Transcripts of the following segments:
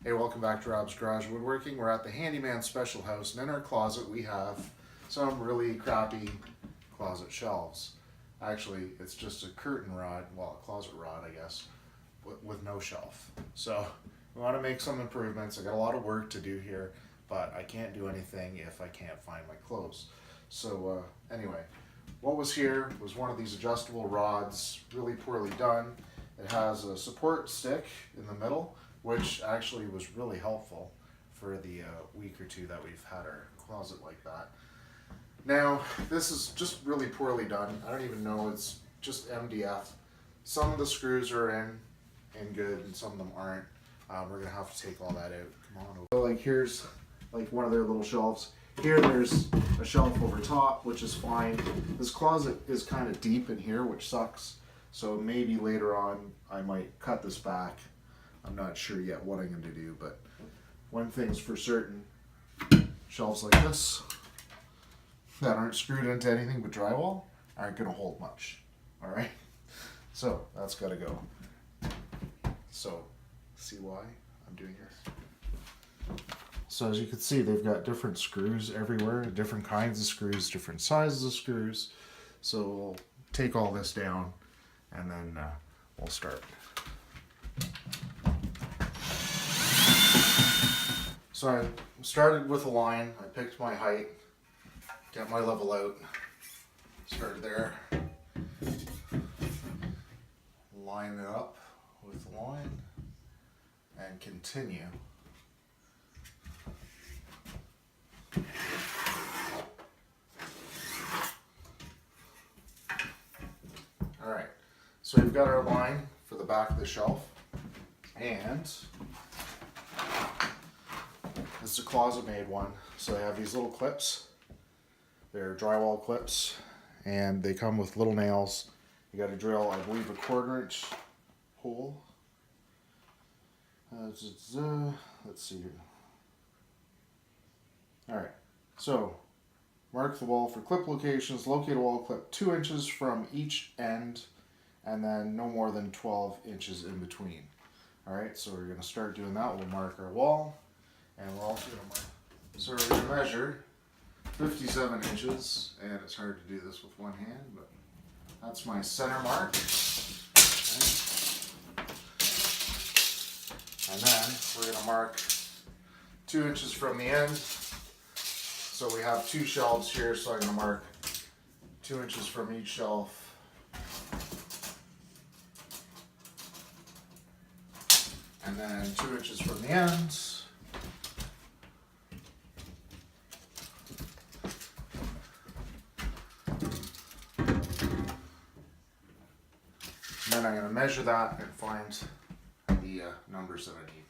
Hey, welcome back to Rob's Garage Woodworking. We're at the Handyman Special House, and in our closet we have some really crappy closet shelves. Actually, it's just a curtain rod, well, a closet rod, I guess, with no shelf. So we want to make some improvements. I got a lot of work to do here, but I can't do anything if I can't find my clothes. So anyway, what was here was one of these adjustable rods, really poorly done. It has a support stick in the middle, which actually was really helpful for the week or two that we've had our closet like that. Now, this is just really poorly done. I don't even know, it's just MDF. Some of the screws are in good and some of them aren't. We're gonna have to take all that out. Come on. So like here's like one of their little shelves. Here there's a shelf over top, which is fine. This closet is kind of deep in here, which sucks. So maybe later on I might cut this back. I'm not sure yet what I'm going to do, but one thing's for certain, shelves like this that aren't screwed into anything but drywall aren't going to hold much. All right, so that's got to go. So see why I'm doing this? So as you can see, they've got different screws everywhere, different kinds of screws, different sizes of screws. So we'll take all this down and then we'll start. So I started with a line. I picked my height, got my level out, started there, line it up with the line, and continue. Alright, so we've got our line for the back of the shelf, and it's a Closet Maid one. So they have these little clips. They're drywall clips, and they come with little nails. You got to drill, I believe, a 1/4-inch hole. Let's see here. All right. So mark the wall for clip locations. Locate a wall clip 2 inches from each end, and then no more than 12 inches in between. All right. So we're going to start doing that. We'll mark our wall. And we're also going to mark. So we're going to measure 57 inches, and it's hard to do this with one hand, but that's my center mark. Okay. And then we're going to mark 2 inches from the end. So we have 2 shelves here, so I'm going to mark 2 inches from each shelf. And then 2 inches from the ends. Then I'm going to measure that and find the numbers that I need.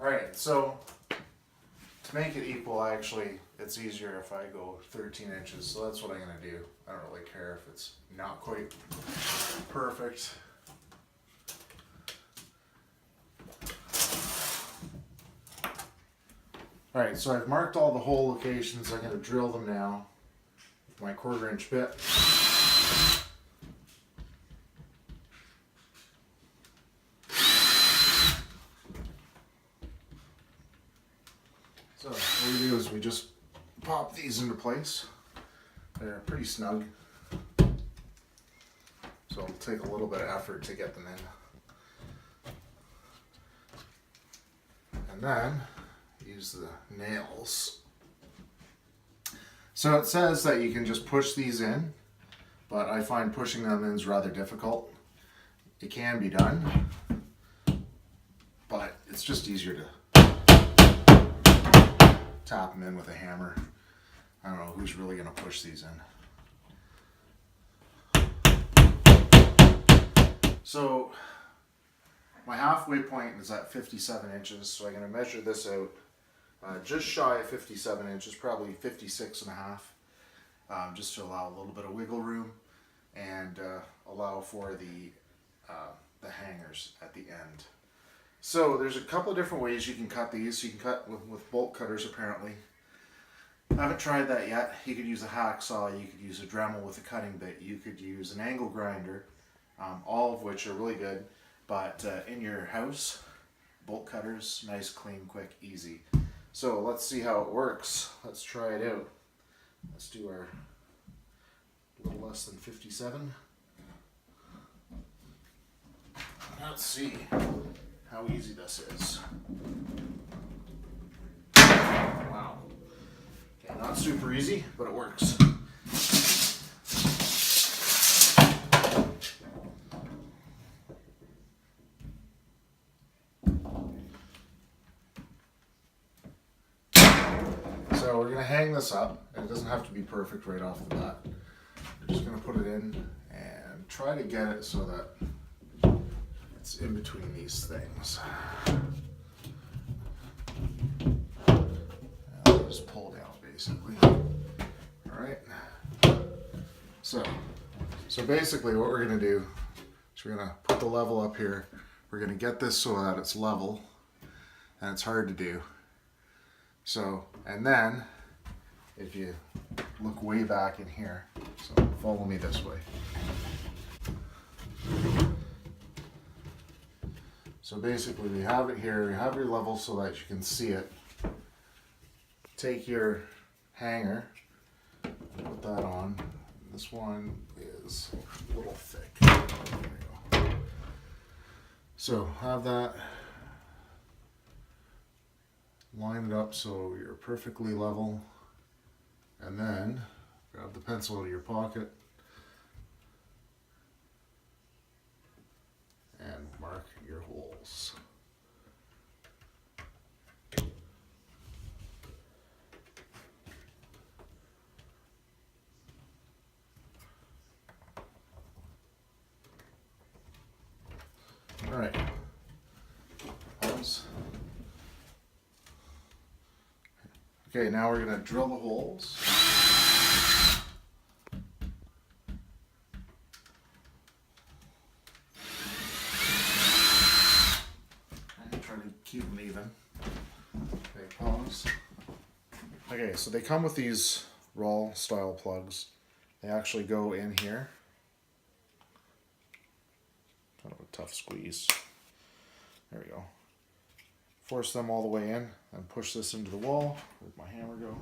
Alright, so to make it equal, it's easier if I go 13 inches, so that's what I'm going to do. I don't really care if it's not quite perfect. Alright, so I've marked all the hole locations. I'm going to drill them now with my 1/4-inch bit. So what we do is we just pop these into place. They're pretty snug. So it'll take a little bit of effort to get them in. And then use the nails. So it says that you can just push these in, but I find pushing them in is rather difficult. It can be done, but it's just easier to tap them in with a hammer. I don't know who's really going to push these in. So my halfway point is at 57 inches, so I'm going to measure this out just shy of 57 inches, probably 56 and a half, just to allow a little bit of wiggle room and allow for the hangers at the end. So there's a couple of different ways you can cut these. You can cut with bolt cutters apparently. I haven't tried that yet. You could use a hacksaw, you could use a Dremel with a cutting bit, you could use an angle grinder, all of which are really good. But in your house, bolt cutters. Nice, clean, quick, easy. So let's see how it works. Let's try it out. Let's do our little less than 57. Let's see how easy this is. Wow. Okay, not super easy, but it works. So we're going to hang this up, and it doesn't have to be perfect right off the bat. We're just going to put it in and try to get it so that it's in between these things. And just pull down basically. Alright. So basically what we're going to do is we're going to put the level up here. We're going to get this so that it's level, and it's hard to do. So, and then, if you look way back in here, so follow me this way. So basically we have it here, you have your level so that you can see it. Take your hanger, put that on. This one is a little thick. There we go. So have that. Line it up so you're perfectly level, and then grab the pencil out of your pocket and mark your holes. All right. Pause. Okay, now we're going to drill the holes. And try to keep them even. Okay, pause. Okay, so they come with these raw style plugs. They actually go in here. Kind of a tough squeeze. There we go. Force them all the way in and push this into the wall. Where'd my hammer go?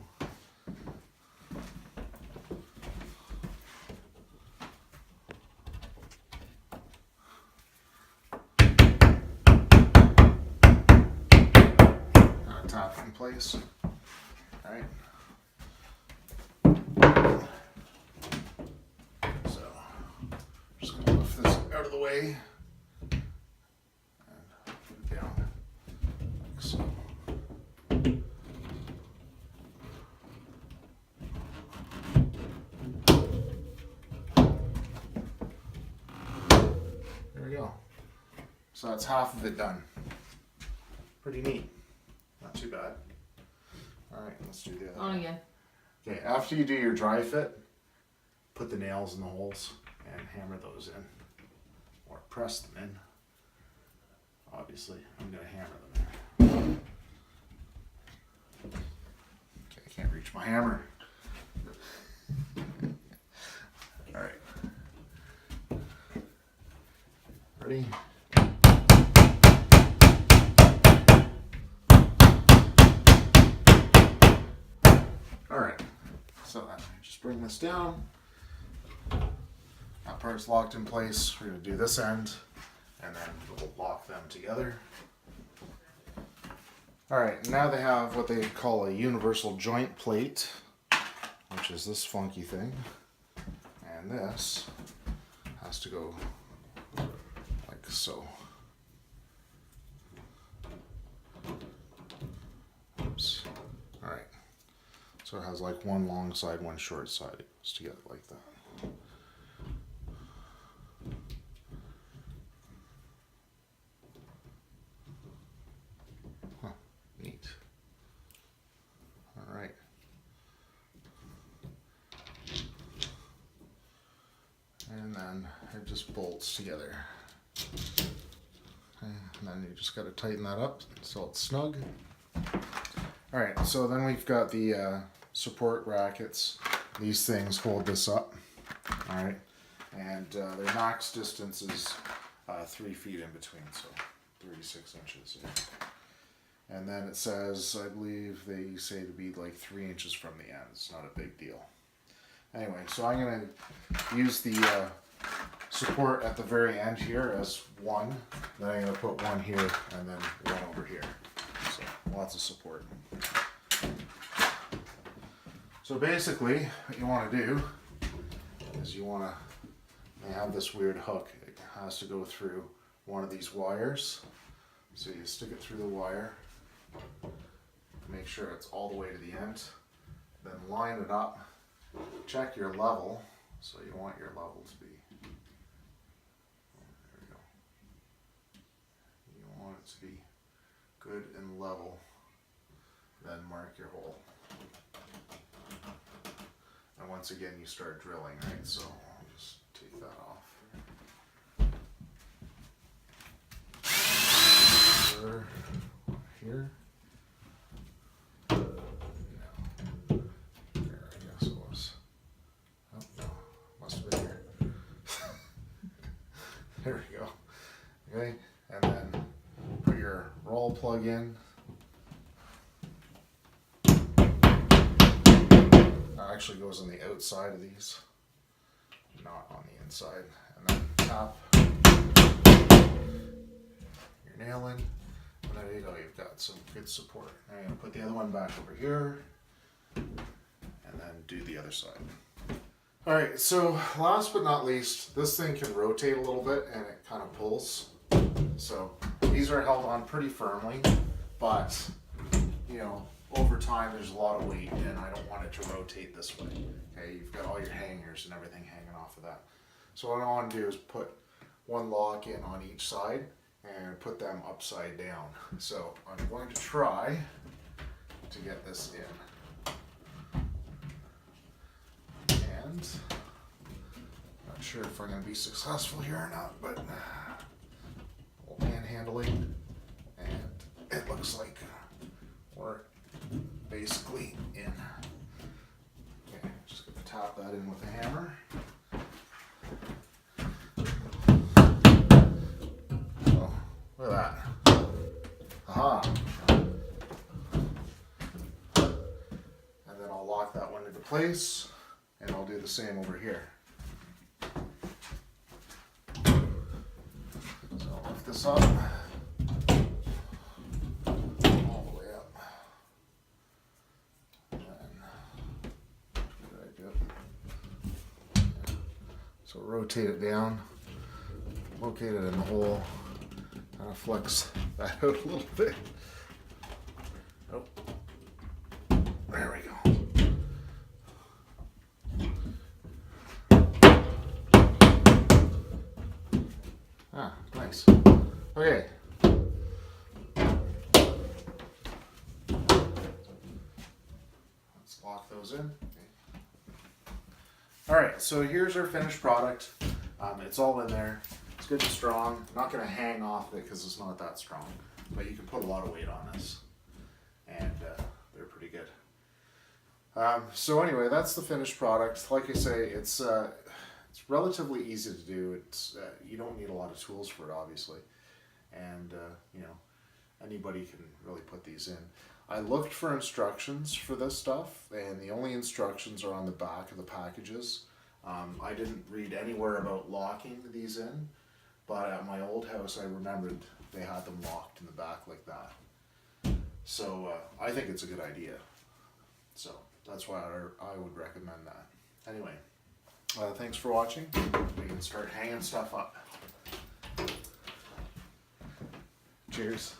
Tap in place. All right. So, just gonna lift this out of the way. So that's half of it done. Pretty neat. Not too bad. Alright, let's do the other On again. Okay, after you do your dry fit, put the nails in the holes and hammer those in. Or press them in. Obviously, I'm going to hammer them in. Okay, I can't reach my hammer. Alright. Ready? Alright, so just bring this down. That part's locked in place. We're going to do this end, and then we'll lock them together. Alright, now they have what they call a universal joint plate, which is this funky thing. And this has to go like so. Oops. Alright. So it has like one long side, one short side. It goes together like that. Huh, neat. All right. And then it just bolts together. Okay, and then you just got to tighten that up so it's snug. All right, so then we've got the support brackets. These things hold this up. All right, and their max distance is 3 feet in between, so 36 inches. Yeah. And then it says, I believe they say to be like 3 inches from the end. It's not a big deal. Anyway, so I'm going to use the support at the very end here as one. Then I'm going to put one here and then one over here. So lots of support. So basically what you want to do is you want to have this weird hook. It has to go through one of these wires. So you stick it through the wire, make sure it's all the way to the end, then line it up, check your level. So you want your level to be, there we go. You want it to be good and level, then mark your hole. And once again you start drilling, right? So I'll just take that off. Here. No. There, I guess it was. Oh, no. Must have been here. There we go. Okay, and then put your roll plug in. That actually goes on the outside of these, not on the inside. And then tap your nail in. And there you go, you've got some good support. Now you're going to put the other one back over here and then do the other side. Alright, so last but not least, this thing can rotate a little bit and it kind of pulls. So these are held on pretty firmly, but you know, over time there's a lot of weight and I don't want it to rotate this way. Okay, you've got all your hangers and everything hanging off of that. So what I want to do is put one lock in on each side and put them upside down. So I'm going to try to get this in. And not sure if I'm going to be successful here or not, but manhandling, and it looks like we're basically in. Okay, just going to tap that in with a hammer. Look at that. Aha. And then I'll lock that one into place and I'll do the same over here. So I'll lift this up. All the way up. And then, so rotate it down, locate it in the hole. Flex that out a little bit. Oh, there we go. Ah, nice. Okay. Let's lock those in. Okay. All right, so here's our finished product. It's all in there. It's good and strong. I'm not going to hang off it because it's not that strong, but you can put a lot of weight on this, and they're pretty good. So anyway, that's the finished product. Like I say, it's relatively easy to do. It's you don't need a lot of tools for it, obviously, and you know, anybody can really put these in. I looked for instructions for this stuff, and the only instructions are on the back of the packages. I didn't read anywhere about locking these in. But at my old house, I remembered they had them locked in the back like that. So I think it's a good idea. So that's why I would recommend that. Anyway, thanks for watching. We can start hanging stuff up. Cheers.